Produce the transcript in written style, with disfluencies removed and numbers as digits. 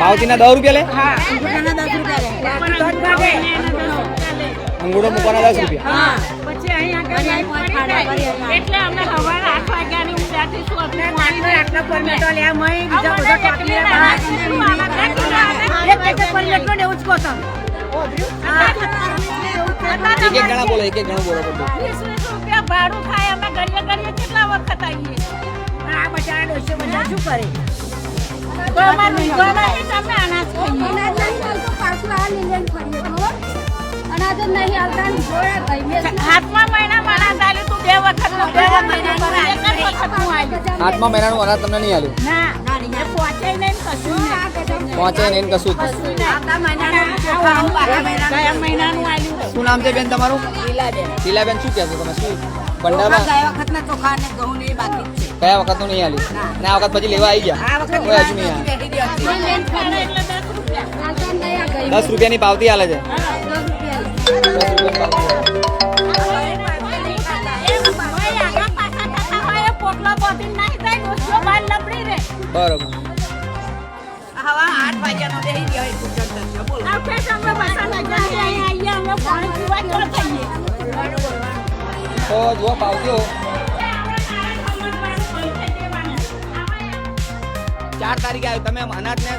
પાવતીના 10 રૂપિયા લે? હા, અંગૂઠાના 10 રૂપિયા લે. અંગૂઠો મૂકવાના 10 રૂપિયા. હા. પછી અહીંયા એટલે અમે સવારે 8 વાગ્યાની ઉઠ્યાથી શું આટલા પરમેટો લે, મય બીજા બધા ટોપી લે. એક પરમેટો ને એવું જ કહો તમે. એક ગણા બોલો, એક ગણું બોલો બધું. 20 રૂપિયા ભાડું થાય. અમે ઘડીએ ઘડીએ કેટલા વખત આવીએ. આ બધા ડોસે બધા શું કરે? તો અમારે બીજો નહીં, તમે અનાજ ખાઈએ. હાથમાં મહિના મારા ચાલ્યું તું 2 વખત નું 2 વખત નું આવ્યું. 8મા મહિનાનું અનાજ તમને નહીં આલ્યું? ના એ પહોંચે નહીં કશું નહીં. પહોંચે નહીં ને કશું જ. આવતા મહિનાનું ચોખા બારા મહિનાનું. ગયા મહિનાનું આવ્યું. શું નામ છે બેન તમારું? શીલાબેન. શું કહેશો તમે? શું ભંડારમાં ગયા વખતના ચોખા અને ઘઉં ને એ બાકી જ છે. કયા વખતનું નહીં આલ્યું? ને આ વખત પછી લેવા આવી ગયા? આ વખત કોઈ હજુ નહીં આવ્યા. એટલે 10 રૂપિયા. 10 રૂપિયાની પાવતી આલે છે. 10 રૂપિયાની પાવતી. બરોબર. હવા 8 વાગ્યાનો બેહી ગયો હોય કુટુંબ બોલો. તો જુઓ પાવતીઓ 4 તારીખે આવ્યું. તમે અનાજને